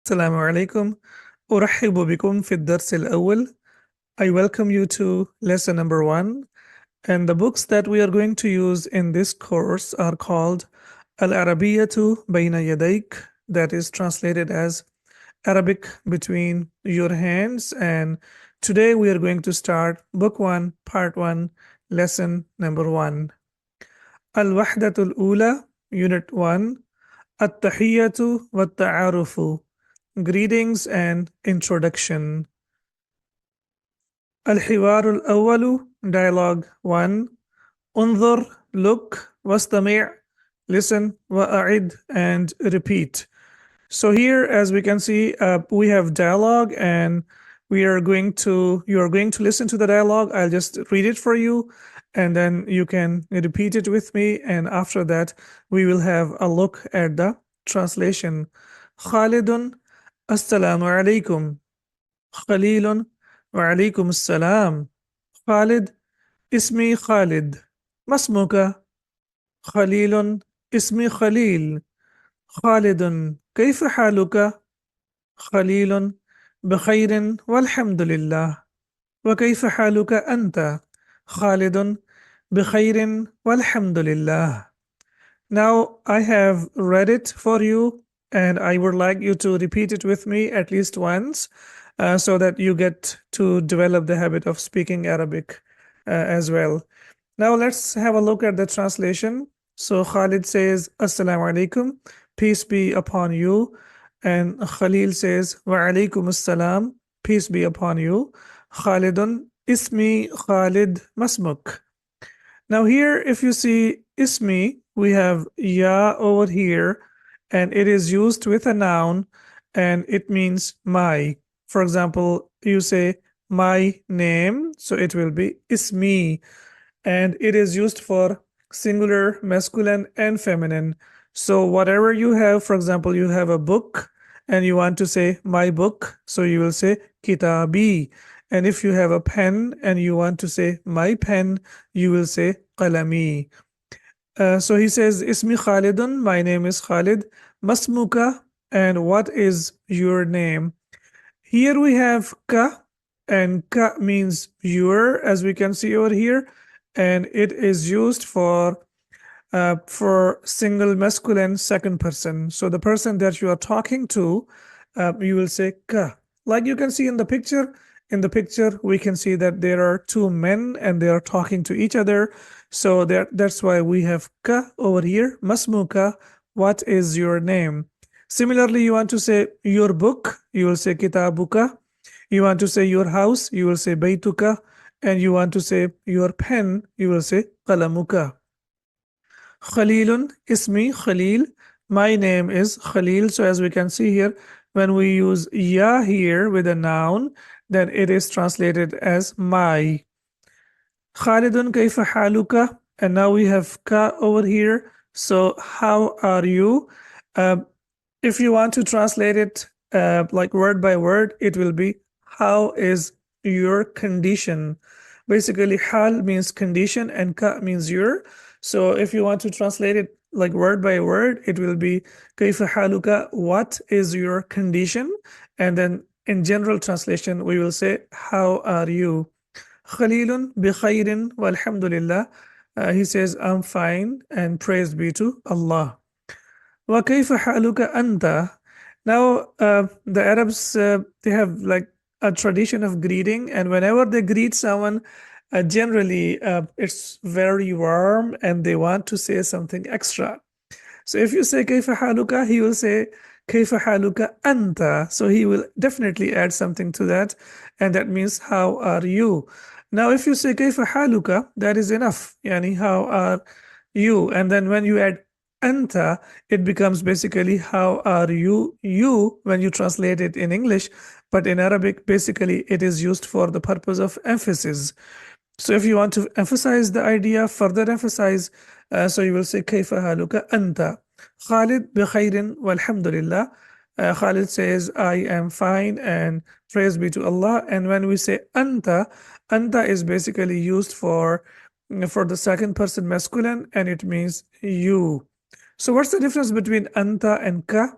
السلام عليكم. أرحب بكم في الدرس الأول. I welcome you to lesson number 1. And the books that we are going to use in this course are called Al-Arabiyyatu Bayna Yadayk, that is translated as Arabic between your hands. And today we are going to start book 1, part 1, lesson number 1. Al-Wahdatul Ula, unit 1. At-Tahiyyatu wat-Ta'arufu, greetings and introduction. الحوار الأول, dialogue 1. انظر, look, واستمع, listen, وأعد, and repeat. So here, as we can see, we have dialogue, and you are going to listen to the dialogue. I'll just read it for you, and then you can repeat it with me, and after that we will have a look at the translation. Khalidun, assalamu alaikum. Khalilun, wa alaikum assalam. Khalid, ismi Khalid. Masmuka. Khalilun, ismi Khalil. خالد كيف حالك؟ خليل بخير والحمد لله. وكيف حالك أنت؟ خالد بخير والحمد لله. Now I have read it for you, and I would like you to repeat it with me at least once, so that you get to develop the habit of speaking Arabic as well. Now let's have a look at the translation. So Khalid says, Assalamu alaikum, peace be upon you. And Khalil says, Wa alaikum assalam, peace be upon you. Khalidun, ismi Khalid masmuk. Now here, if you see ismi, we have ya over here, and it is used with a noun, and it means my. For example, you say my name, so it will be ismi, and it is used for singular, masculine, and feminine. So whatever you have, for example, you have a book and you want to say my book, so you will say kitabi. And if you have a pen and you want to say my pen, you will say qalami. So he says, Ismi Khalidun, my name is Khalid. Masmuka, and what is your name? Here we have ka, and ka means your, as we can see over here, and it is used for single masculine second person. So the person that you are talking to, you will say ka. Like you can see in the picture. In the picture, we can see that there are two men and they are talking to each other. So that's why we have ka over here. Masmuka, what is your name? Similarly, you want to say your book, you will say kitabuka. You want to say your house, you will say baytuka. And you want to say your pen, you will say qalamuka. Khalilun, ismi Khalil. My name is Khalil. So as we can see here, when we use ya here with a noun, then it is translated as my. Khalidun kayfa haluka. And now we have ka over here. So how are you? If you want to translate it like word by word, it will be how is your condition. Basically, hal means condition and ka means your. So if you want to translate it like word by word, it will be kayfa haluka, what is your condition? And then in general translation, we will say, how are you? Khalilun bi khairin walhamdulillah. He says, I'm fine and praise be to Allah. Wa kayfa haluka anta? Now, the Arabs, they have like a tradition of greeting, and whenever they greet someone, generally it's very warm and they want to say something extra. So if you say kayfa haluka, he will say kayfa haluka anta. So he will definitely add something to that, and that means how are you? Now if you say kayfa haluka, that is enough. Yani how are you? And then when you add anta, it becomes basically how are you when you translate it in English, but in Arabic basically it is used for the purpose of emphasis. So if you want to emphasize the idea, further emphasize, so you will say kayfa haluka anta. Khalid bi khairin walhamdulillah. Khalid says, I am fine and praise be to Allah. And when we say anta, anta is basically used for the second person masculine, and it means you. So what's the difference between anta and ka?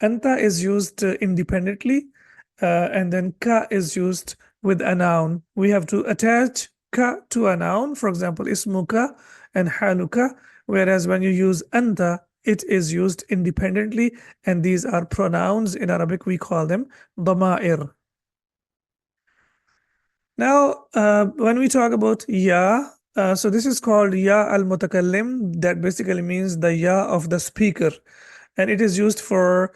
Anta is used independently, and then ka is used with a noun. We have to attach ka to a noun, for example, ismuka and haluka, whereas when you use anta, it is used independently, and these are pronouns. In Arabic, we call them dama'ir. Now, when we talk about ya, so this is called ya al-mutakallim. That basically means the ya of the speaker, and it is used for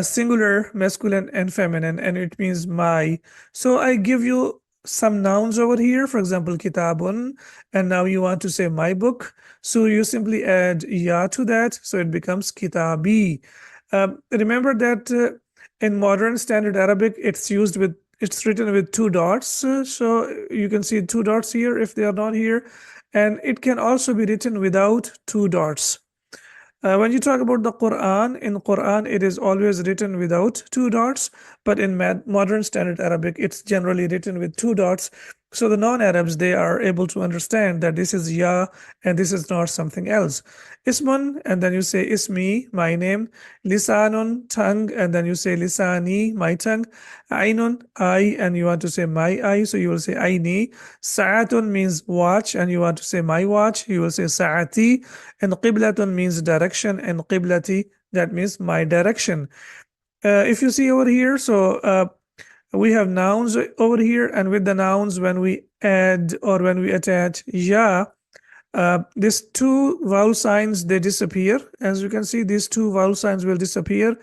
singular, masculine, and feminine, and it means my. So I give you some nouns over here, for example, kitabun, and now you want to say my book. So you simply add ya to that, so it becomes kitabi. Remember that in modern standard Arabic, it's written with two dots. So you can see two dots here if they are not here, and it can also be written without two dots. When you talk about the Quran, in Quran it is always written without two dots, but in modern standard Arabic it's generally written with two dots. So the non-Arabs, they are able to understand that this is ya and this is not something else. Ismun, and then you say ismi, my name. Lisanun, tongue, and then you say lisani, my tongue. Ainun, eye, and you want to say my eye, so you will say aini. Sa'atun means watch, and you want to say my watch, you will say sa'ati. And qiblatun means direction, and qiblati, that means my direction. If you see over here, so we have nouns over here, and with the nouns, when we add or when we attach ya, these two vowel signs, they disappear. As you can see, these two vowel signs will disappear,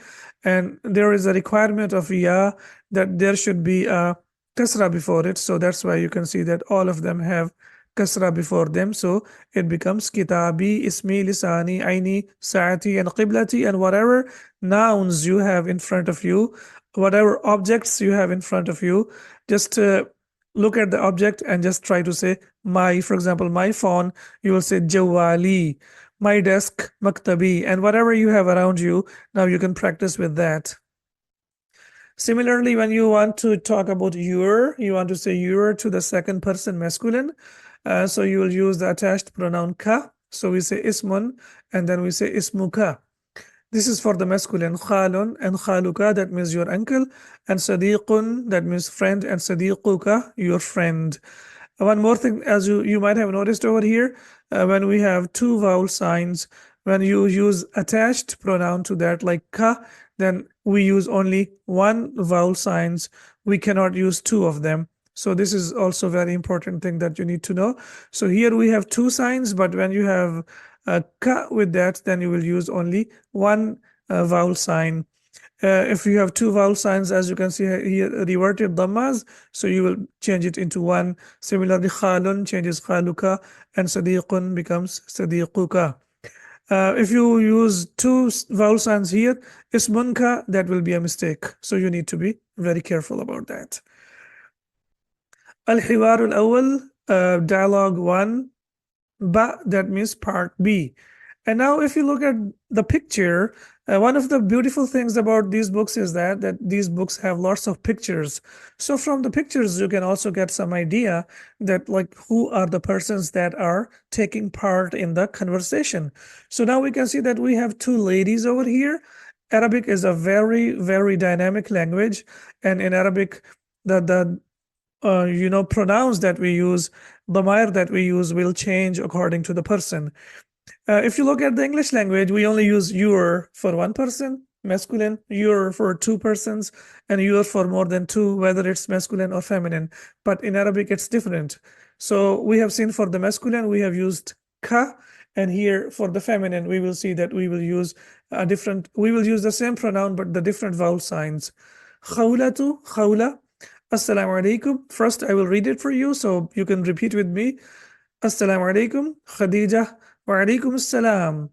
and there is a requirement of ya that there should be a kasra before it. So that's why you can see that all of them have kasra before them. So it becomes kitabi, ismi, lisani, aini, saati, and qiblati, and whatever nouns you have in front of you, whatever objects you have in front of you, just look at the object and just try to say my. For example, my phone, you will say jawali. My desk, maktabi, and whatever you have around you, now you can practice with that. Similarly, when you want to talk about your, you want to say your to the second person masculine. So you will use the attached pronoun ka. So we say ismun, and then we say ismuka. This is for the masculine. Khalun and khaluka, that means your uncle, and sadiqun, that means friend, and sadiquka, your friend. One more thing, as you might have noticed over here, when we have two vowel signs, when you use attached pronoun to that, like ka, then we use only one vowel signs. We cannot use two of them. So this is also a very important thing that you need to know. So here we have two signs, but when you have ka with that, then you will use only one vowel sign. If you have two vowel signs, as you can see here, reverted dhammas, so you will change it into one. Similarly, khalun changes khaluka, and sadiqun becomes sadiquka. If you use two vowel signs here, ismunka, that will be a mistake. So you need to be very careful about that. Al-Hiwar al-Awwal, dialogue 1, Ba, that means part B. And now if you look at the picture, one of the beautiful things about these books is that these books have lots of pictures. So from the pictures, you can also get some idea that like who are the persons that are taking part in the conversation. So now we can see that we have two ladies over here. Arabic is a very, very dynamic language. And in Arabic, the pronouns that we use, dhamir that we use will change according to the person. If you look at the English language, we only use your for one person, masculine, your for two persons, and your for more than two, whether it's masculine or feminine. But in Arabic, it's different. So we have seen for the masculine, we have used ka, and here for the feminine, we will see that we will use the same pronoun, but the different vowel signs. Khawlatu, khawla. Assalamu alaikum. First, I will read it for you so you can repeat with me. Assalamu alaikum. Khadija. Wa alaikum assalam.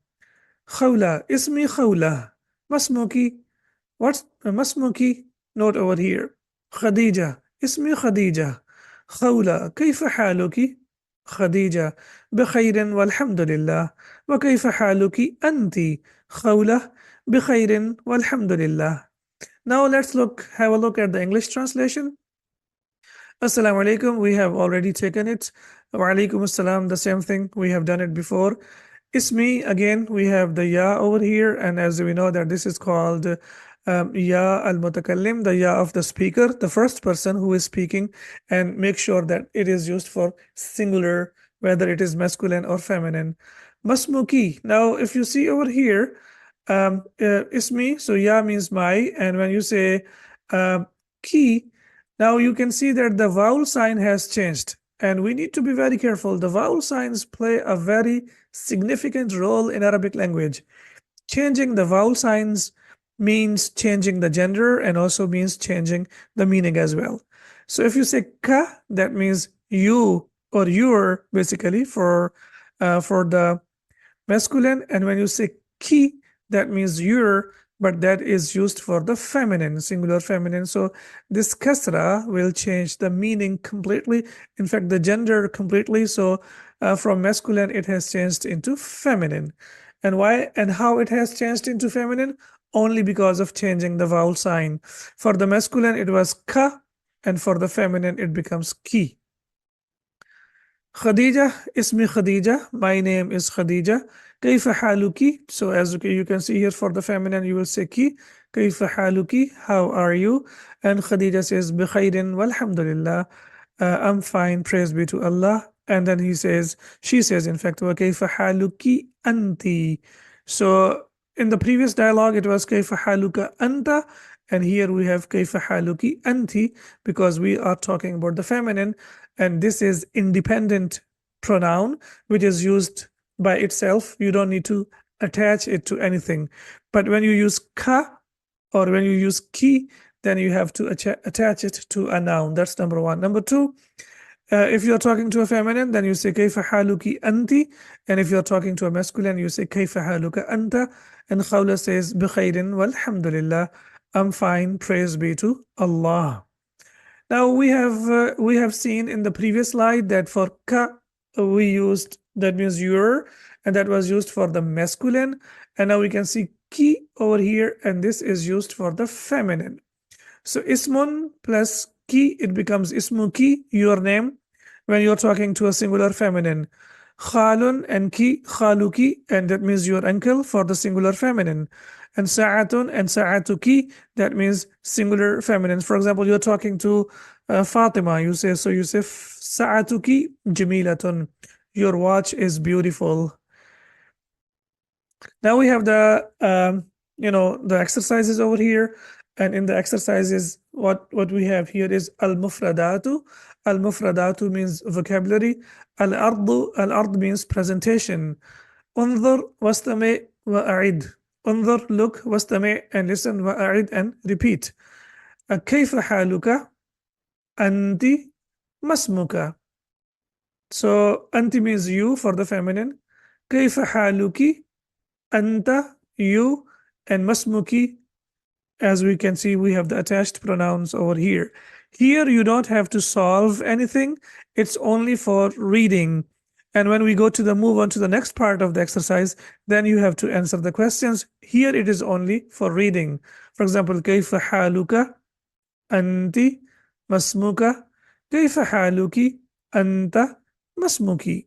Khawla. Ismi Khawla. Masmuki. What's Masmuki? Note over here. Khadija. Ismi Khadija. Khawla. Kayfa haluki? Khadija. بخير والحمد لله. وكيف حالك أنت? خولة. بخير والحمد لله. Now let's have a look at the English translation. Assalamu alaikum, we have already taken it. Wa alaikum assalam, the same thing, we have done it before. Ismi, again, we have the ya over here, and as we know that this is called ya al-mutakallim, the ya of the speaker, the first person who is speaking, and make sure that it is used for singular, whether it is masculine or feminine. Masmuki. Now, if you see over here, ismi, so ya means my, and when you say ki, now you can see that the vowel sign has changed, and we need to be very careful. The vowel signs play a very significant role in Arabic language. Changing the vowel signs means changing the gender and also means changing the meaning as well. So if you say ka, that means you or your, basically for the masculine, and when you say ki, that means your, but that is used for the feminine, singular feminine. So this kasra will change the meaning completely, in fact the gender completely. So from masculine it has changed into feminine. And why and how it has changed into feminine? Only because of changing the vowel sign. For the masculine it was ka, and for the feminine it becomes ki. Khadija, ismi Khadija, my name is Khadija. Kaifa haluki? So as you can see here, for the feminine you will say ki. Kaifa haluki? How are you? And Khadija says bikhairin walhamdulillah. I'm fine, praise be to Allah. And then she says in fact, wa kaifa haluki anti. So in the previous dialogue it was kaifa haluka anta, and here we have kaifa haluki anti, because we are talking about the feminine, and this is independent pronoun which is used by itself. You don't need to attach it to anything. But when you use ka or when you use ki, then you have to attach it to a noun. That's number one. Number two, if you're talking to a feminine, then you say kayfa haluki anti, and if you're talking to a masculine, you say kayfa haluka anta. And Khawla says bikhairin walhamdulillah, I'm fine, praise be to Allah. Now we have seen in the previous slide that for ka we used, that means your, and that was used for the masculine. And now we can see ki over here, and this is used for the feminine. So ismun plus ki, it becomes ismu ki, your name, when you're talking to a singular feminine. Khalun and ki, khaluki, and that means your uncle for the singular feminine. And sa'atun and sa'atuki, that means singular feminine. For example, you're talking to Fatima, you say sa'atuki jamilatun, your watch is beautiful. Now we have the the exercises over here, and in the exercises what we have here is al-mufradatu. Al-mufradatu means vocabulary. Al-ard means presentation. Unzur wastami wa'id. Unzur, look, wastami, and listen, wa'id, and repeat. Kayfa haluka? Anti masmuka. So anti means you for the feminine. Kayfa haluki? Anta, you, and masmuki, as we can see, we have the attached pronouns over here. Here you don't have to solve anything. It's only for reading. And when we go to move on to the next part of the exercise, then you have to answer the questions. Here it is only for reading. For example, kayfa haluka anti masmuka, kayfa haluki anta masmuki.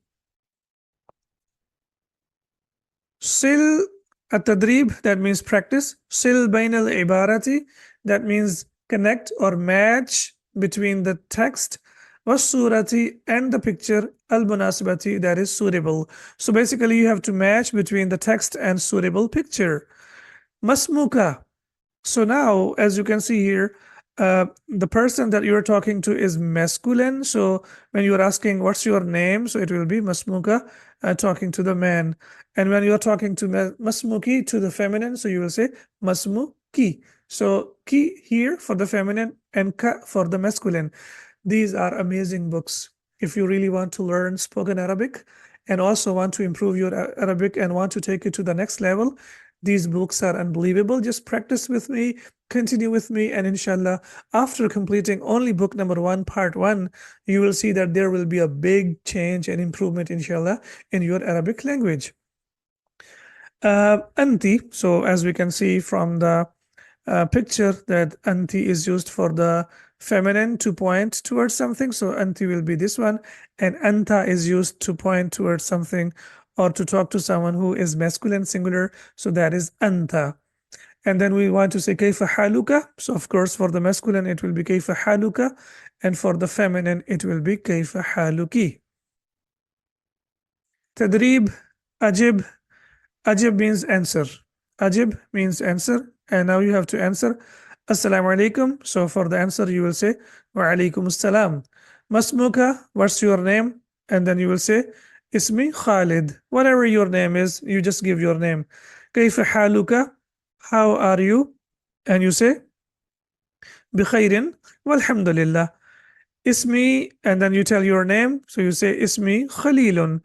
Sil at-tadrib, that means practice. Sil bain al-ibarati, that means connect or match between the text, was-surati, and the picture, al-munasibati, that is suitable. So basically you have to match between the text and suitable picture. Masmuka. So now, as you can see here, the person that you're talking to is masculine. So when you're asking what's your name, so it will be masmuka, talking to the man. And when you're talking to masmuki, to the feminine, so you will say masmuki. So ki here for the feminine and ka for the masculine. These are amazing books. If you really want to learn spoken Arabic and also want to improve your Arabic and want to take it to the next level, these books are unbelievable. Just practice with me, continue with me, and inshallah, after completing only book number 1, part 1, you will see that there will be a big change and improvement, inshallah, in your Arabic language. Anti, so as we can see from the picture, that anti is used for the feminine to point towards something. So anti will be this one, and anta is used to point towards something or to talk to someone who is masculine singular, so that is anta. And then we want to say kayfa haluka. So of course for the masculine it will be kayfa haluka, and for the feminine it will be kayfa haluki. Tadrib, ajib. Ajib means answer. Ajib means answer. And now you have to answer Assalamu alaikum. So for the answer you will say Wa alaikum assalam. Masmuka, what's your name? And then you will say Ismi Khalid. Whatever your name is, you just give your name. Kayfa haluka? How are you? And you say Bikhairin walhamdulillah. Ismi, and then you tell your name. So you say Ismi Khalilun.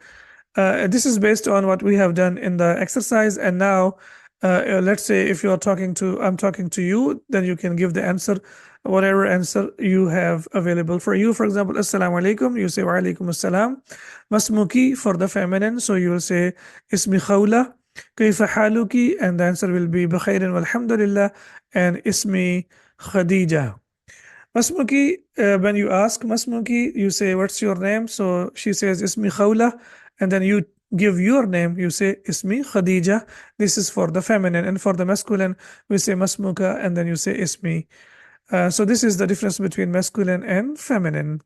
This is based on what we have done in the exercise. And now, let's say if I'm talking to you, then you can give the answer, whatever answer you have available for you. For example, Assalamu alaikum, you say Wa alaikum assalam. Masmuki for the feminine, so you will say Ismi Khawla. Kayfa haluki, and the answer will be Bikhairin walhamdulillah, and Ismi Khadija. Masmuki, when you ask Masmuki, you say, what's your name? So she says, Ismi Khawla. And then you give your name, you say, Ismi Khadija. This is for the feminine. And for the masculine, we say Masmuka, and then you say Ismi. So this is the difference between masculine and feminine.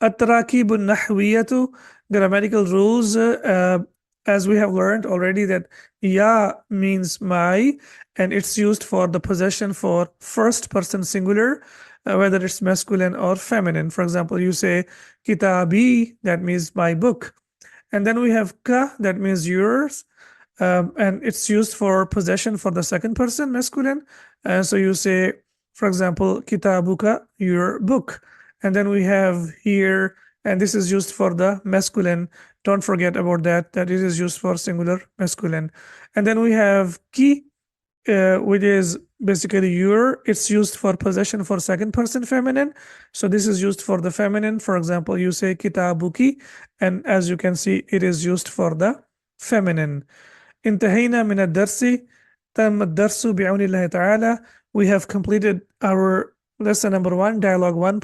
At-tarakib al-nahwiyatu, grammatical rules, as we have learned already, that ya means my, and it's used for the possession for first person singular, whether it's masculine or feminine. For example, you say kitabi, that means my book. And then we have ka, that means yours, and it's used for possession for the second person masculine. So you say, for example, kitabuka, your book. And then we have here, and this is used for the masculine. Don't forget about that it is used for singular masculine. And then we have ki, which is basically your. It's used for possession for second person feminine. So this is used for the feminine. For example, you say kitabuki, and as you can see, it is used for the feminine. Intahayna min ad-darsi, tam ad-darsu bi'awnillahi ta'ala. We have completed our lesson number 1, dialogue 1.